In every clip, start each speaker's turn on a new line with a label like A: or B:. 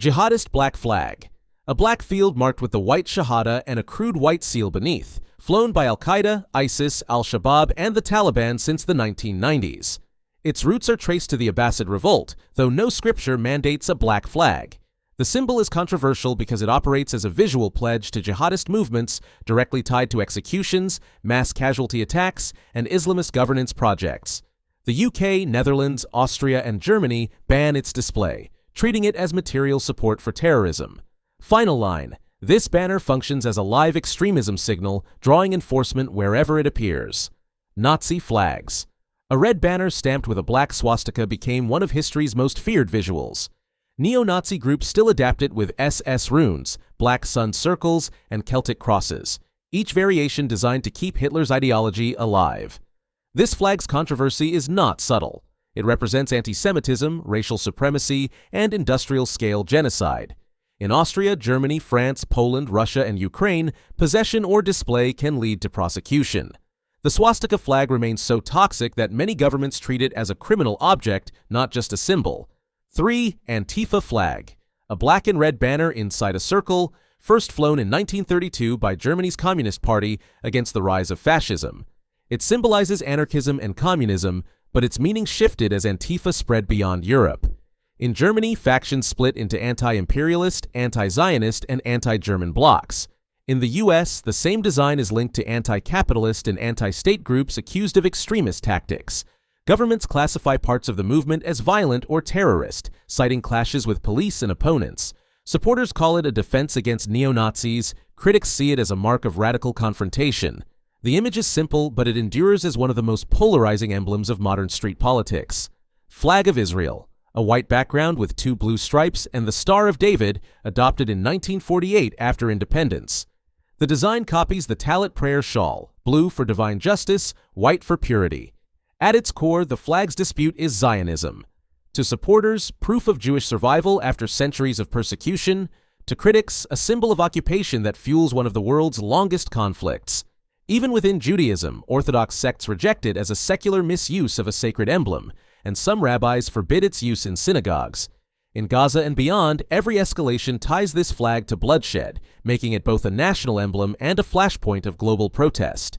A: Jihadist black flag. A black field marked with the white shahada and a crude white seal beneath, flown by Al-Qaeda, ISIS, Al-Shabaab, and the Taliban since the 1990s. Its roots are traced to the Abbasid revolt, though no scripture mandates a black flag. The symbol is controversial because it operates as a visual pledge to jihadist movements directly tied to executions, mass casualty attacks, and Islamist governance projects. The UK, Netherlands, Austria, and Germany ban its display, treating it as material support for terrorism. Final line. This banner functions as a live extremism signal, drawing enforcement wherever it appears. Nazi flags. A red banner stamped with a black swastika became one of history's most feared visuals. Neo-Nazi groups still adapt it with SS runes, black sun circles, and Celtic crosses, each variation designed to keep Hitler's ideology alive. This flag's controversy is not subtle. It represents anti-Semitism, racial supremacy, and industrial-scale genocide. In Austria, Germany, France, Poland, Russia, and Ukraine, possession or display can lead to prosecution. The swastika flag remains so toxic that many governments treat it as a criminal object, not just a symbol. 3. Antifa flag. A black and red banner inside a circle, first flown in 1932 by Germany's Communist Party against the rise of fascism. It symbolizes anarchism and communism, but its meaning shifted as Antifa spread beyond Europe. In Germany, factions split into anti-imperialist, anti-Zionist, and anti-German blocs. In the US, the same design is linked to anti-capitalist and anti-state groups accused of extremist tactics. Governments classify parts of the movement as violent or terrorist, citing clashes with police and opponents. Supporters call it a defense against neo-Nazis. Critics see it as a mark of radical confrontation. The image is simple, but it endures as one of the most polarizing emblems of modern street politics. Flag of Israel. A white background with 2 blue stripes and the Star of David, adopted in 1948 after independence. The design copies the Talit prayer shawl, blue for divine justice, white for purity. At its core, the flag's dispute is Zionism. To supporters, proof of Jewish survival after centuries of persecution. To critics, a symbol of occupation that fuels one of the world's longest conflicts. Even within Judaism, Orthodox sects reject it as a secular misuse of a sacred emblem, and some rabbis forbid its use in synagogues. In Gaza and beyond, every escalation ties this flag to bloodshed, making it both a national emblem and a flashpoint of global protest.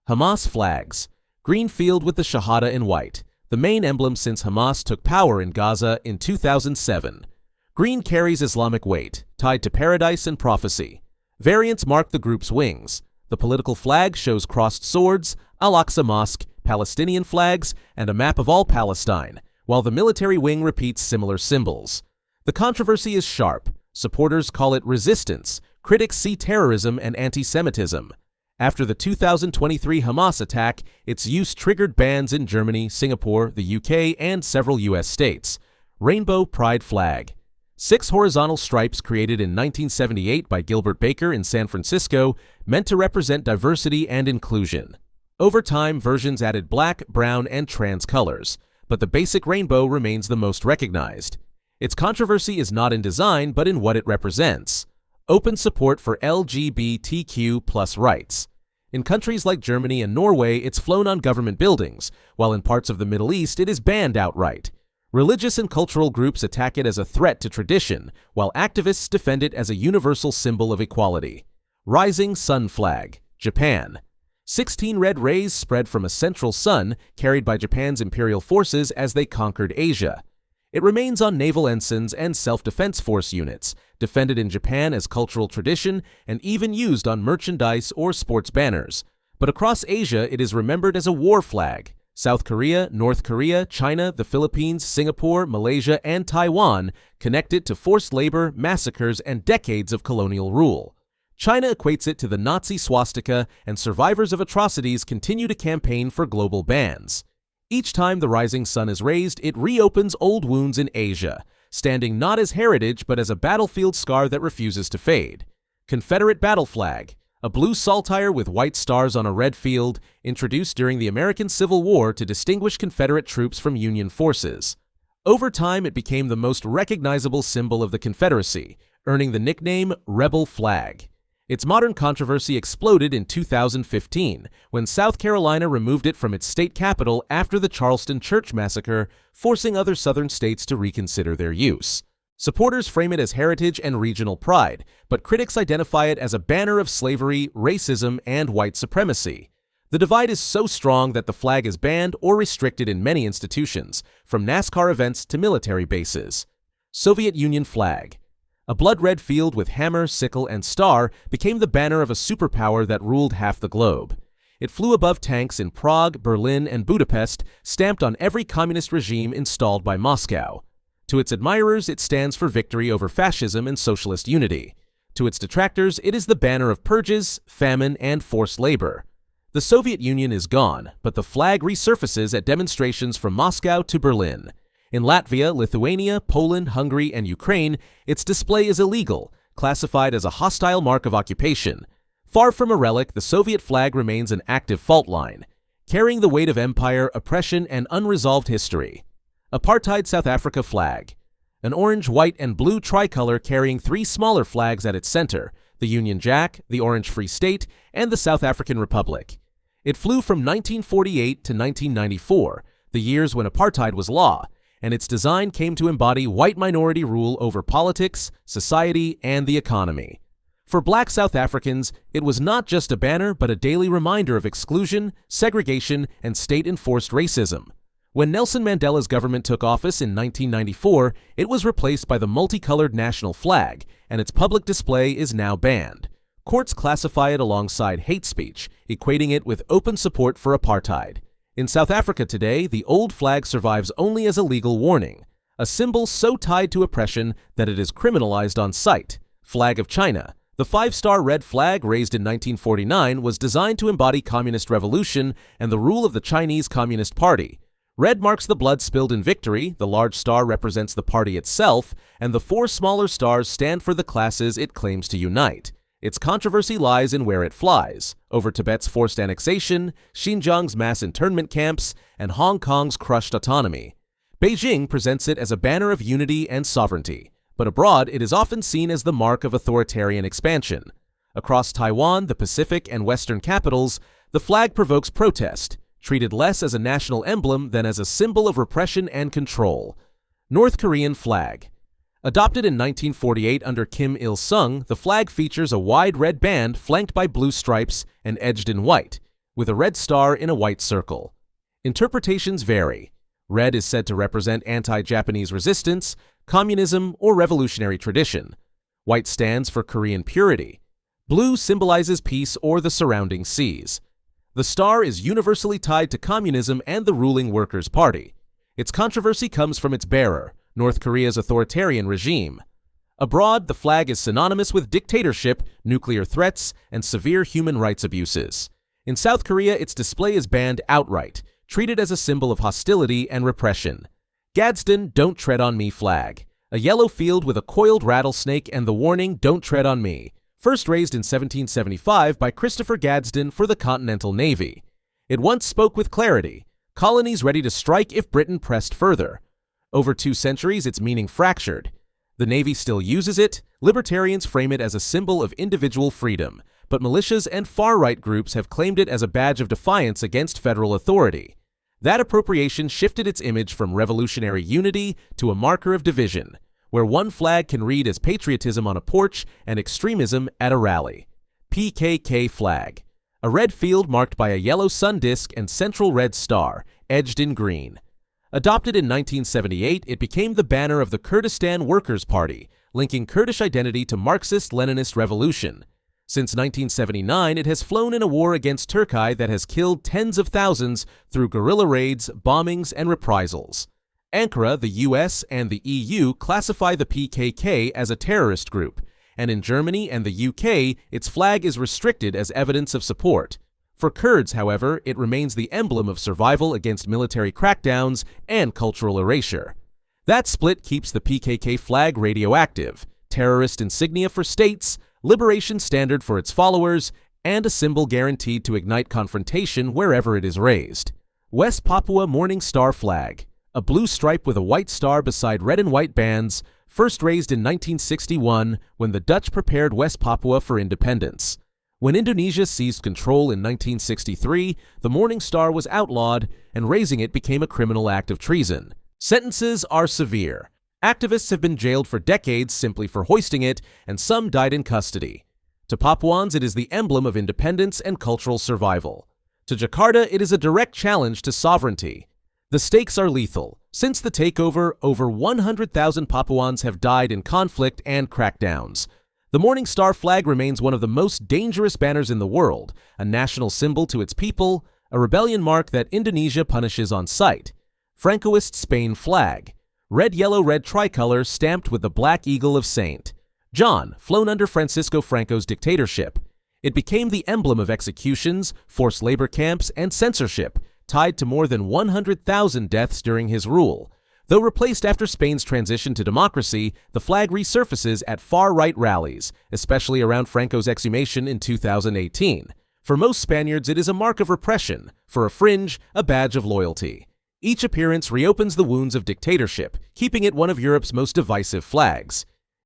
A: Hamas flags. Green field with the Shahada in white, the main emblem since Hamas took power in Gaza in 2007. Green carries Islamic weight, tied to paradise and prophecy. Variants mark the group's wings. The political flag shows crossed swords, Al-Aqsa Mosque, Palestinian flags, and a map of all Palestine, while the military wing repeats similar symbols. The controversy is sharp. Supporters call it resistance. Critics see terrorism and anti-Semitism. After the 2023 Hamas attack, its use triggered bans in Germany, Singapore, the UK, and several US states. Rainbow Pride flag. 6 horizontal stripes created in 1978 by Gilbert Baker in San Francisco, meant to represent diversity and inclusion. Over time, versions added black, brown, and trans colors, but the basic rainbow remains the most recognized. Its controversy is not in design, but in what it represents. Open support for LGBTQ+ rights. In countries like Germany and Norway, it's flown on government buildings, while in parts of the Middle East it is banned outright. Religious and cultural groups attack it as a threat to tradition, while activists defend it as a universal symbol of equality. Rising Sun flag. Japan. 16 red rays spread from a central sun, carried by Japan's imperial forces as they conquered Asia. It remains on naval ensigns and self-defense force units, defended in Japan as cultural tradition, and even used on merchandise or sports banners. But across Asia, it is remembered as a war flag. South Korea, North Korea, China, the Philippines, Singapore, Malaysia, and Taiwan connect it to forced labor, massacres, and decades of colonial rule. China equates it to the Nazi swastika, and survivors of atrocities continue to campaign for global bans. Each time the rising sun is raised, it reopens old wounds in Asia, standing not as heritage but as a battlefield scar that refuses to fade. Confederate battle flag. A blue saltire with white stars on a red field, introduced during the American Civil War to distinguish Confederate troops from Union forces. Over time, it became the most recognizable symbol of the Confederacy, earning the nickname Rebel Flag. Its modern controversy exploded in 2015, when South Carolina removed it from its state capital after the Charleston church massacre, forcing other southern states to reconsider their use. Supporters frame it as heritage and regional pride, but critics identify it as a banner of slavery, racism, and white supremacy. The divide is so strong that the flag is banned or restricted in many institutions, from NASCAR events to military bases. Soviet Union flag. A blood-red field with hammer, sickle, and star became the banner of a superpower that ruled half the globe. It flew above tanks in Prague, Berlin, and Budapest, stamped on every communist regime installed by Moscow. To its admirers, it stands for victory over fascism and socialist unity. To its detractors, it is the banner of purges, famine, and forced labor. The Soviet Union is gone, but the flag resurfaces at demonstrations from Moscow to Berlin. In Latvia, Lithuania, Poland, Hungary, and Ukraine, its display is illegal, classified as a hostile mark of occupation. Far from a relic, the Soviet flag remains an active fault line, carrying the weight of empire, oppression, and unresolved history. Apartheid South Africa flag. An orange, white, and blue tricolor carrying three smaller flags at its center, the Union Jack, the Orange Free State, and the South African Republic. It flew from 1948 to 1994, the years when apartheid was law, and its design came to embody white minority rule over politics, society, and the economy. For Black South Africans, it was not just a banner but a daily reminder of exclusion, segregation, and state-enforced racism. When Nelson Mandela's government took office in 1994, it was replaced by the multicolored national flag, and its public display is now banned. Courts classify it alongside hate speech, equating it with open support for apartheid. In South Africa today, the old flag survives only as a legal warning, a symbol so tied to oppression that it is criminalized on sight. Flag of China. The five-star red flag, raised in 1949, was designed to embody communist revolution and the rule of the Chinese Communist Party. Red marks the blood spilled in victory, the large star represents the party itself, and the four smaller stars stand for the classes it claims to unite. Its controversy lies in where it flies, over Tibet's forced annexation, Xinjiang's mass internment camps, and Hong Kong's crushed autonomy. Beijing presents it as a banner of unity and sovereignty, but abroad it is often seen as the mark of authoritarian expansion. Across Taiwan, the Pacific, and Western capitals, the flag provokes protest, treated less as a national emblem than as a symbol of repression and control. North Korean flag. Adopted in 1948 under Kim Il-sung, the flag features a wide red band flanked by blue stripes and edged in white, with a red star in a white circle. Interpretations vary. Red is said to represent anti-Japanese resistance, communism, or revolutionary tradition. White stands for Korean purity. Blue symbolizes peace or the surrounding seas. The star is universally tied to communism and the ruling Workers' Party. Its controversy comes from its bearer, North Korea's authoritarian regime. Abroad, the flag is synonymous with dictatorship, nuclear threats, and severe human rights abuses. In South Korea, its display is banned outright, treated as a symbol of hostility and repression. Gadsden Don't Tread on Me flag. A yellow field with a coiled rattlesnake and the warning, "Don't tread on me," first raised in 1775 by Christopher Gadsden for the Continental Navy. It once spoke with clarity, colonies ready to strike if Britain pressed further. Over 2 centuries, its meaning fractured. The Navy still uses it, libertarians frame it as a symbol of individual freedom, but militias and far-right groups have claimed it as a badge of defiance against federal authority. That appropriation shifted its image from revolutionary unity to a marker of division, where one flag can read as patriotism on a porch and extremism at a rally. PKK flag. A red field marked by a yellow sun disk and central red star, edged in green. Adopted in 1978, it became the banner of the Kurdistan Workers' Party, linking Kurdish identity to Marxist-Leninist revolution. Since 1979, it has flown in a war against Turkey that has killed tens of thousands through guerrilla raids, bombings, and reprisals. Ankara, the US, and the EU classify the PKK as a terrorist group, and in Germany and the UK, its flag is restricted as evidence of support. For Kurds, however, it remains the emblem of survival against military crackdowns and cultural erasure. That split keeps the PKK flag radioactive, terrorist insignia for states, liberation standard for its followers, and a symbol guaranteed to ignite confrontation wherever it is raised. West Papua Morning Star flag. A blue stripe with a white star beside red and white bands, first raised in 1961 when the Dutch prepared West Papua for independence. When Indonesia seized control in 1963, the Morning Star was outlawed, and raising it became a criminal act of treason. Sentences are severe. Activists have been jailed for decades simply for hoisting it, and some died in custody. To Papuans, it is the emblem of independence and cultural survival. To Jakarta, it is a direct challenge to sovereignty. The stakes are lethal. Since the takeover, over 100,000 Papuans have died in conflict and crackdowns. The Morning Star flag remains one of the most dangerous banners in the world, a national symbol to its people, a rebellion mark that Indonesia punishes on sight. Francoist Spain flag. Red, yellow, red tricolor stamped with the black eagle of Saint John, flown under Francisco Franco's dictatorship. It became the emblem of executions, forced labor camps, and censorship, tied to more than 100,000 deaths during his rule. Though replaced after Spain's transition to democracy, the flag resurfaces at far-right rallies, especially around Franco's exhumation in 2018. For most Spaniards, it is a mark of repression. For a fringe, a badge of loyalty. Each appearance reopens the wounds of dictatorship, keeping it one of Europe's most divisive flags.